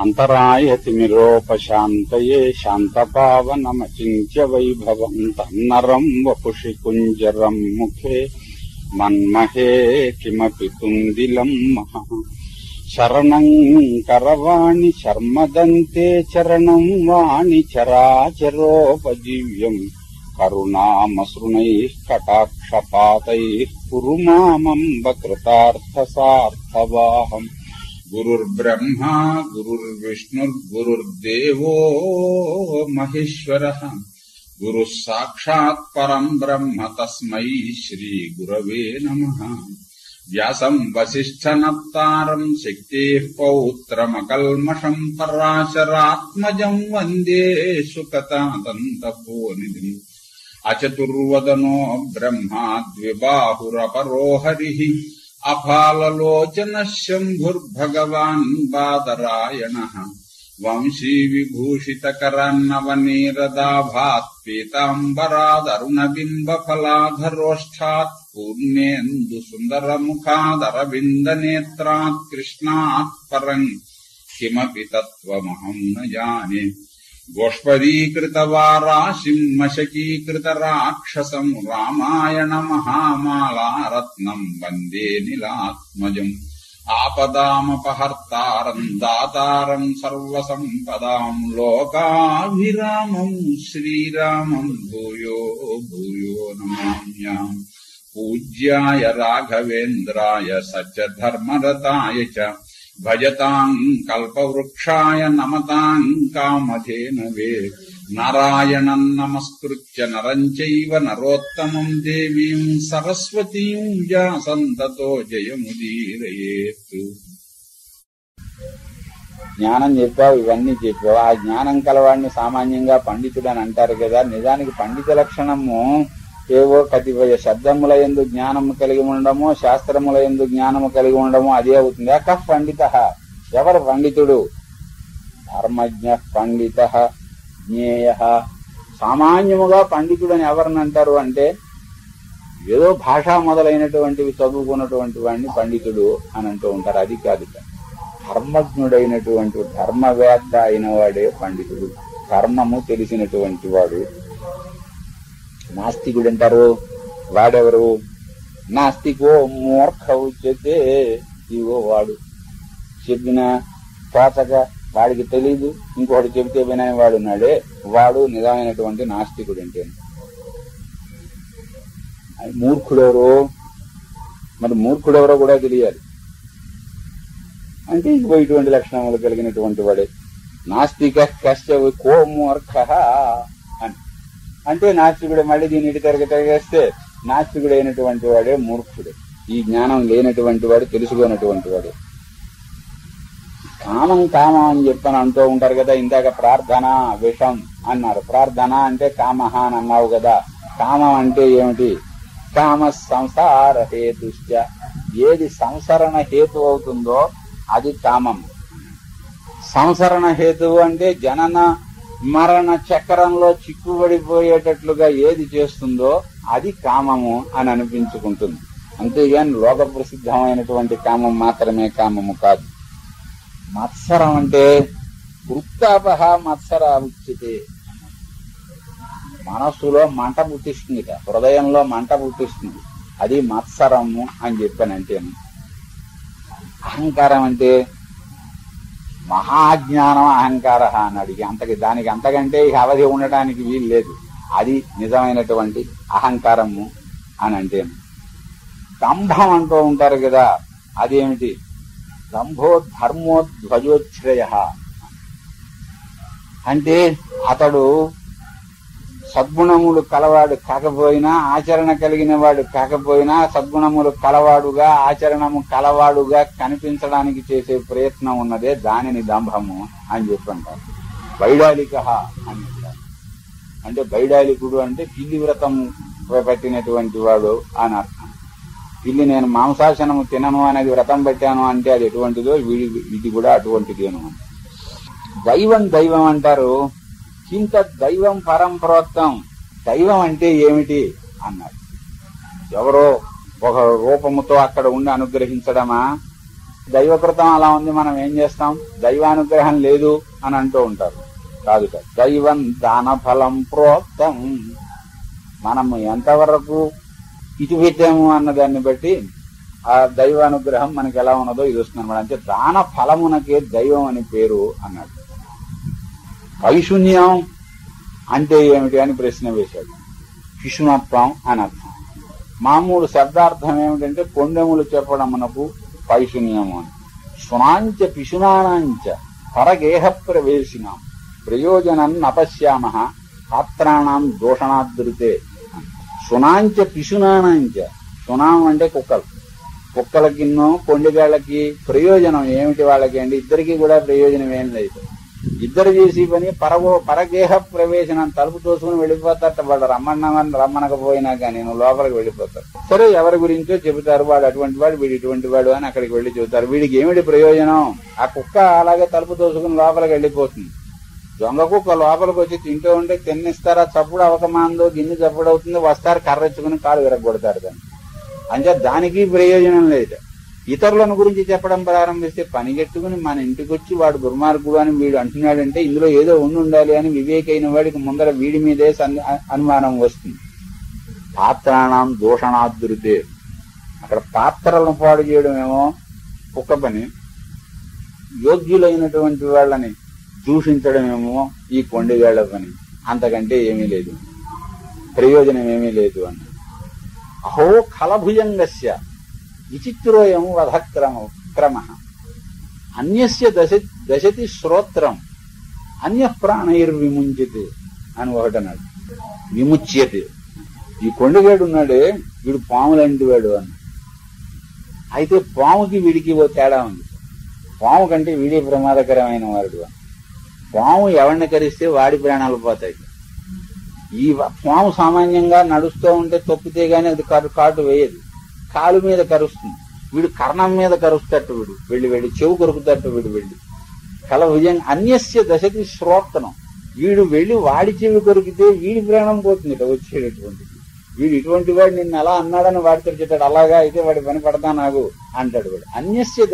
అంతరాయతిమిరోపశాంతయే శాంతపావనమచింత్య వైభవం తన్నరం వపుషి కుంజరం ముఖే మన్మహే కిమపి తుందిలం మహా శరణం కరవాణి శర్మదంతే చరణం వాణి చరాచరోపజీవ్యం కరుణామసృణైః కటాక్షపాతైః కురు మామంబ కృతార్థసార్థవాహం గురుర్బ్రహ్మా గురుర్విష్ణుర్గురుర్దేవో మహేశ్వరః గురుః సాక్షాత్ పరం బ్రహ్మ తస్మై శ్రీ గురవే నమః వ్యాసం వసిష్ఠనప్తారం శక్తేః పౌత్రమకల్మషం పరాశరాత్మజం వందే సుకతాదంతపోనిధిం అచతుర్వదనో బ్రహ్మా ద్విబాహురపరో హరిః అఫాలలోచన శంభుర్భగవాన్ బాదరాయణః వంశీ విభూషితకరన్నవనీరదాభాత్ పీతాంబరాదరుణబింబఫలాధరోష్ఠాత్ పూర్ణేందు సుందరముఖాదరవిందనేత్రాత్ కృష్ణాత్ పరం కిమపి తత్వమహం న జానే గోష్పదీకృతవారాశిం మశకీకృతరాక్షసం రామాయణ మహామాలారత్నం వందే నీలాత్మజం ఆపదామపహర్తారం దాతారం సర్వసంపదాం లోకాభిరామం శ్రీరామం భూయో భూయో నమామ్యాం పూజ్యాయ రాఘవేంద్రాయ సత్యధర్మరతాయ చ భజతాం కల్పవృక్షాయ నమతాం కామధేనవే నారాయణం నమస్కృత్య నరం చైవ నరోత్తమం దేవీం సరస్వతీం వ్యాసం తతో జయముదీరయేత్. జ్ఞానం చెప్పావు, ఇవన్నీ చెప్పావు. ఆ జ్ఞానం కలవాడిని సామాన్యంగా పండితుడు అని అంటారు కదా. నిజానికి పండిత లక్షణము ఏవో కతిపయ శబ్దముల యందు జ్ఞానము కలిగి ఉండడము, శాస్త్రముల యందు జ్ఞానము కలిగి ఉండడము అదే అవుతుంది. కః పండితః, ఎవరు పండితుడు? ధర్మజ్ఞ పండితః జ్ఞేయః. సామాన్యముగా పండితుడని ఎవరిని అంటారు అంటే ఏదో భాష మొదలైనటువంటివి చదువుకున్నటువంటి వాడిని పండితుడు అని అంటూ ఉంటారు. అది కాదు, ధర్మజ్ఞుడైనటువంటి ధర్మవేత్త అయిన వాడే పండితుడు, ధర్మము తెలిసినటువంటి వాడు. నాస్తికుడు అంటారు, వాడెవరు? నాస్తికో మూర్ఖ ఉచ్యతే. ఇవో వాడు చెప్పిన తోచక వాడికి తెలీదు, ఇంకొకటి చెబితే వినని వాడు ఉన్నాడే, వాడు నిజమైనటువంటి నాస్తికుడు. అంటే మూర్ఖుడెవరో, మరి మూర్ఖుడెవరో కూడా తెలియాలి. అంటే ఇంకో ఇటువంటి లక్షణములు కలిగినటువంటి వాడే నాస్తిక కశ్చ కో మూర్ఖ అని. అంటే నాస్తికుడు. మళ్ళీ దీన్ని ఇటు తిరగేస్తే నాస్తికుడైనటువంటి వాడే మూర్ఖుడు. ఈ జ్ఞానం లేనటువంటి వాడు, తెలుసుకోనటువంటి వాడు. కామం కామం అని చెప్పని అంటూ ఉంటారు కదా. ఇందాక ప్రార్థన విషం అన్నారు. ప్రార్థన అంటే కామహ అని అన్నావు కదా. కామం అంటే ఏమిటి? కామ సంసార హేతుశ్చ. ఏది సంసరణ హేతు అవుతుందో అది కామం. సంసరణ హేతువు అంటే జనన మరణ చక్రంలో చిక్కుబడిపోయేటట్లుగా ఏది చేస్తుందో అది కామము అని అనిపించుకుంటుంది. అంతేగాని లోక ప్రసిద్ధమైనటువంటి కామం మాత్రమే కామము కాదు. మత్సరం అంటే వృత్తాపహ మత్సర ఉచ్యతే. మనస్సులో మంట పుట్టిస్తుంది, హృదయంలో మంట పుట్టిస్తుంది. అది మత్సరము అని చెప్పానంటే. అహంకారం అంటే మహాజ్ఞానం అహంకార అన్నాడు. దానికి అంతకంటే ఇక అవధి ఉండటానికి వీలు లేదు. అది నిజమైనటువంటి అహంకారము అని అంటే. దంభం అంటూ ఉంటారు కదా, అదేమిటి? దంభో ధర్మోధ్వజోచ్ఛ్రయ అంటే అతడు సద్గుణములు కలవాడు కాకపోయినా, ఆచరణ కలిగిన వాడు కాకపోయినా, సద్గుణములు కలవాడుగా ఆచరణము కలవాడుగా కనిపించడానికి చేసే ప్రయత్నం ఉన్నదే దానిని దంభము అని చెప్పంటారు. బైడాలిక అని అంటారు. అంటే బైడాలికుడు అంటే పిల్లి వ్రతం పట్టినటువంటి వాడు అని అర్థం. పిల్లి నేను మాంసాశనము తినను అనేది వ్రతం పెట్టాను అంటే అది ఎటువంటిదో ఇది కూడా అటువంటిదేను. దైవం దైవం అంటారు. కింత దైవం పరంప్రోక్తం. దైవం అంటే ఏమిటి అన్నారు. ఎవరో ఒక రూపముతో అక్కడ ఉండి అనుగ్రహించడమా? దైవకృతం అలా ఉంది, మనం ఏం చేస్తాం, దైవానుగ్రహం లేదు అని అంటూ ఉంటారు. కాదు కాదు, దైవం దాన ఫలం ప్రోక్తం. మనము ఎంతవరకు ఇటు పెట్టాము అన్న దాన్ని బట్టి ఆ దైవానుగ్రహం మనకి ఎలా ఉన్నదో ఇది వస్తుంది అనమాట. అంటే దాన ఫలమునకే దైవం అని పేరు అన్నాడు. పైశూన్యం అంటే ఏమిటి అని ప్రశ్న వేశాడు. పిశునత్వం అని అర్థం. మామూలు శబ్దార్థం ఏమిటంటే కొండెములు చెప్పడమునకు పైశూన్యము అని. శునాంచ పిశునానాంచ పరగేహ ప్రవేశినాం ప్రయోజనం నపశ్యామ పాత్రాణం దోషణాదృతే. శునాంచ పిశునానాంచ, శునాం అంటే కుక్కలు, కుక్కలకిన్నో కొండిగాళ్ళకి ప్రయోజనం ఏమిటి వాళ్ళకి అండి? ఇద్దరికి కూడా ప్రయోజనం ఏం లేదు. ఇద్దరు చేసి పని పరగేహ ప్రవేశనం, తలుపు తోసుకుని వెళ్ళిపోతారట. వాడు రమ్మనకపోయినా కానీ నువ్వు లోపలికి వెళ్ళిపోతారు. సరే, ఎవరి గురించో చెబుతారు, వాడు అటువంటి వాడు, వీడు ఇటువంటి వాడు అని అక్కడికి వెళ్లి చెబుతారు. వీడికి ఏమిటి ప్రయోజనం? ఆ కుక్క అలాగే తలుపు తోసుకుని లోపలికి వెళ్ళిపోతుంది. దొంగ కుక్క లోపలికి వచ్చి తింటూ ఉంటే తిన్నిస్తారా, చప్పుడు అవకమాందో, గిన్నె చప్పుడు అవుతుంది, వస్తారు, కర్రెచ్చుకుని కాలు విరగొడతారు దాన్ని. అంటే దానికి ప్రయోజనం లేదు. ఇతరులను గురించి చెప్పడం ప్రారంభిస్తే పనిగట్టుకుని మన ఇంటికి వచ్చి వాడు దుర్మార్గుడు అని వీడు అంటున్నాడంటే ఇందులో ఏదో ఉండాలి అని వివేకైన వాడికి ముందర వీడి మీదే అనుమానం వస్తుంది. పాత్రాణం దోషణాదృతే. అక్కడ పాత్రలను పాడు చేయడమేమో కుక్క పని, యోగ్యులైనటువంటి వాళ్ళని దూషించడమేమో ఈ కొండిగాళ్ల పని. అంతకంటే ఏమీ లేదు, ప్రయోజనం ఏమీ లేదు అన్న. అహో ఖలభుజంగస్య విచిత్రోయం వధక్రమ అన్యస్య దశతి శ్రోత్రం అన్య ప్రాణైర్విముంచితే అని ఒకటన్నాడు. విముచ్యతే. ఈ కొండగాడు ఉన్నాడే వీడు పాములాంటి వాడు అని. అయితే పాముకి వీడికి ఓ తేడా ఉంది. పాము కంటే వీడి ప్రమాదకరమైన వాడు అని. పాము ఎవరిని కరిస్తే వాడి ప్రాణాలు పోతాయి. ఈ పాము సామాన్యంగా నడుస్తూ ఉంటే తొక్కితే గాని అది కాటు వేయదు, కాలు మీద కరుస్తుంది. వీడు కర్ణం మీద కరుస్తట్టు, వీడు వెళ్ళి చెవు కొరుకుతట్టు వెళ్ళి కలభుజం అన్యస్య దశకి శ్రోత్తనం. వీడు వెళ్ళి వాడి చెవి కొరికితే వీడి ప్రాణం పోతుంది. వచ్చేటటువంటి వీడు ఇటువంటి వాడు నిన్ను అలా అన్నాడని వాడితో చెప్తాడు. అలాగా అయితే వాడి పని పడతా నాకు అంటాడు వాడు. అన్యస్య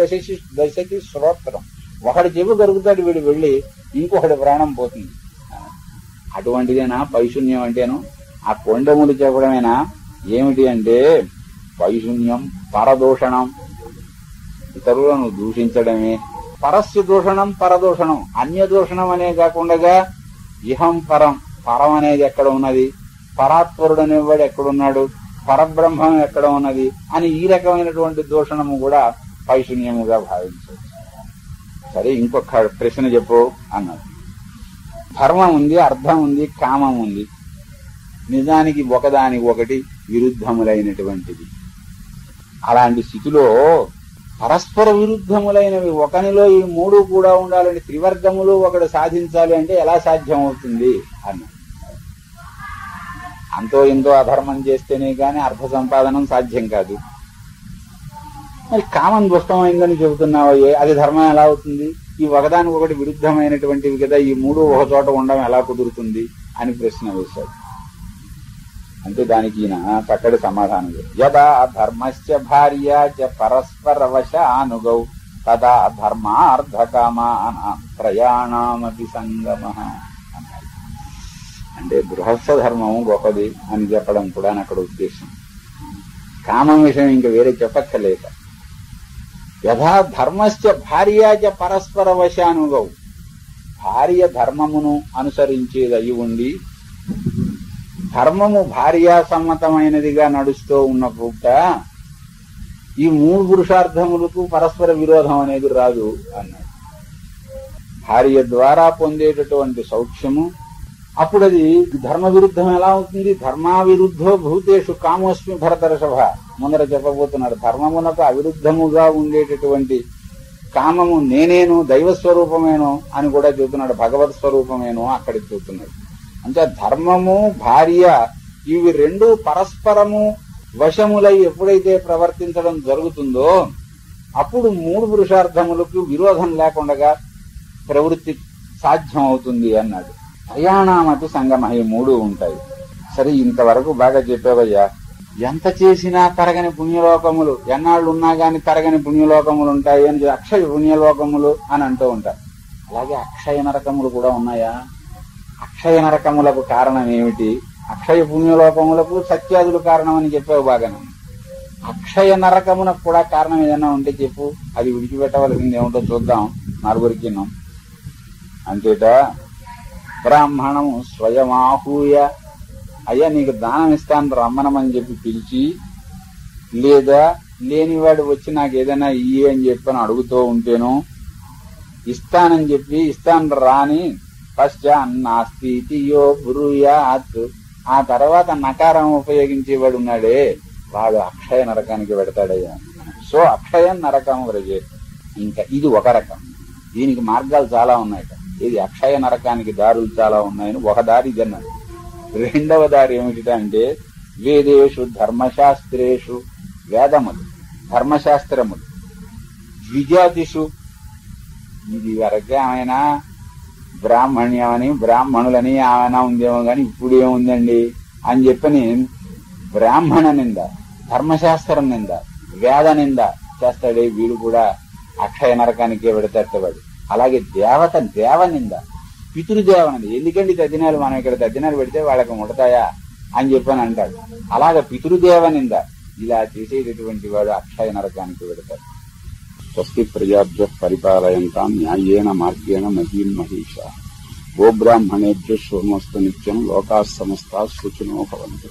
దశకి శ్రోత్తరం. ఒకడి చెవి కొరుకుతాడు వీడు వెళ్ళి, ఇంకొకటి ప్రాణం పోతుంది. అటువంటిదేనా పైశూన్యం అంటేను? ఆ కొండములు చెప్పడమేనా? ఏమిటి అంటే పైశూన్యం పరదూషణం, ఇతరులను దూషించడమే. పరస్య దూషణం పరదూషణం, అన్య దూషణం అనే కాకుండా ఇహం పరం, పరం అనేది ఎక్కడ ఉన్నది, పరాత్పరుడు అనేవాడు ఎక్కడున్నాడు, పరబ్రహ్మం ఎక్కడ ఉన్నది అని ఈ రకమైనటువంటి దూషణము కూడా పైశూన్యముగా భావించవచ్చు. సరే, ఇంకొక ప్రశ్న చెప్పు అన్నాడు. ధర్మం ఉంది, అర్థం ఉంది, కామం ఉంది. నిజానికి ఒకదానికి ఒకటి విరుద్ధములైనటువంటిది. అలాంటి స్థితిలో పరస్పర విరుద్ధములైనవి ఒకనిలో ఈ మూడు కూడా ఉండాలని త్రివర్గములు ఒకడు సాధించాలి అంటే ఎలా సాధ్యం అవుతుంది అన్నాడు. అంతో ఎంతో అధర్మం చేస్తేనే గాని అర్థ సంపాదనం సాధ్యం కాదు. మరి కామం దుష్టమైందని చెబుతున్నావే, అది ధర్మం ఎలా అవుతుంది? ఈ ఒకదానికి ఒకటి విరుద్ధమైనటువంటివి కదా, ఈ మూడు ఒక చోట ఉండడం ఎలా కుదురుతుంది అని ప్రశ్న వేశాడు. అంటే దానికి ఈయన చక్కటి సమాధానం. యదా ధర్మశ్చ భార్యా చ పరస్పర వశానుగౌ తదా ధర్మార్థకామాన ప్రయాణమపి సంగమః అన్నాడు. అంటే గృహస్థ ధర్మము గొప్పది అని చెప్పడం కూడా అక్కడ ఉద్దేశం. కామం విషయం ఇంకా వేరే చెప్పక్కర్లేక. యథా ధర్మశ్చ భార్యా చ పరస్పర వశానుగౌ. భార్య ధర్మమును అనుసరించేది అయి ఉండి ధర్మము భార్యా సమ్మతమైనదిగా నడుస్తూ ఉన్న పూట ఈ మూడు పురుషార్థములకు పరస్పర విరోధం అనేది రాదు అన్నాడు. భార్య ద్వారా పొందేటటువంటి సౌఖ్యము అప్పుడు అది ధర్మ విరుద్ధం ఎలా అవుతుంది? ధర్మావిరుద్ధో భూతేషు కామోస్మి భరతర్షభ ముందర చెప్పబోతున్నాడు. ధర్మమునకు అవిరుద్ధముగా ఉండేటటువంటి కామము నేనేను, దైవస్వరూపమేను అని కూడా చెబుతున్నాడు. భగవత్ స్వరూపమేను అక్కడికి చెబుతున్నాడు. అంటే ధర్మము భార్య ఇవి రెండు పరస్పరము వశములై ఎప్పుడైతే ప్రవర్తించడం జరుగుతుందో అప్పుడు మూడు పురుషార్థములకు విరోధం లేకుండా ప్రవృత్తి సాధ్యం అవుతుంది అన్నాడు. ప్రయాణమతి సంగమ, ఈ మూడు ఉంటాయి. సరే, ఇంతవరకు బాగా చెప్పావయ్యా. ఎంత చేసినా తరగని పుణ్యలోకములు, ఎన్నాళ్ళు ఉన్నా గాని తరగని పుణ్యలోకములు ఉంటాయి అని అక్షయ పుణ్యలోకములు అని అంటూ ఉంటారు. అలాగే అక్షయ నరకములు కూడా ఉన్నాయా? అక్షయ నరకములకు కారణం ఏమిటి? అక్షయ పుణ్యలోకములకు సత్యాదులు కారణం అని చెప్పావు బాగానే. అక్షయ నరకమునకు కూడా కారణం ఏదైనా ఉంటే చెప్పు, అది విడిచిపెట్టవలసింది ఏమిటో చూద్దాం. నలుగురికి అంతేట బ్రాహ్మణము స్వయమాహూయ, అయ్యా నీకు దానం ఇస్తాను రమ్మనమని చెప్పి పిలిచి, లేదా లేనివాడు వచ్చి నాకు ఏదైనా ఇయ్యి అని చెప్పని అడుగుతూ ఉంటేను ఇస్తానని చెప్పి ఇస్తాను రాని పశ్చాన్నాస్తి యో బ్రూయాత్, ఆ తర్వాత నకారం ఉపయోగించేవాడు ఉన్నాడే వాడు అక్షయ నరకానికి పెడతాడయ్యా. సో అక్షయం నరకం వ్రజే. ఇంకా ఇది ఒక రకం. దీనికి మార్గాలు చాలా ఉన్నాయట. ఇది అక్షయ నరకానికి దారులు చాలా ఉన్నాయని ఒక దారి ఇదన్నాడు. రెండవ దారి ఏమిటంటే వేదేషు ధర్మశాస్త్రేషు, వేదములు ధర్మశాస్త్రములు, ద్విజాతిషు, ఇది వరకే ఆమెనా బ్రాహ్మణ్యమని బ్రాహ్మణులని ఆమెనా ఉందేమో గాని ఇప్పుడు ఏముందండి అని చెప్పని బ్రాహ్మణ నింద, ధర్మశాస్త్రం నింద, వేద నింద చేస్తాడే వీడు కూడా అక్షయ నరకానికే పెడతాడు. అలాగే దేవ నింద, పితృదేవనింద. ఎందుకండి తద్దినాలు మనం ఇక్కడ తద్దినాలు పెడితే వాళ్ళకి ముడతాయా అని చెప్పని అంటాడు. అలాగే పితృదేవ నింద ఇలా చేసేటటువంటి వాడు అక్షయ నరకానికి పెడతాడు. స్వస్తి ప్రజాభ్య పరిపాలయంతాం న్యాయేన మార్గేణ మహీం మహిషా. గోబ్రాహ్మణేభ్యో శోమస్తు నిత్యం. లోకాః సమస్తాః సుఖినో భవంతు.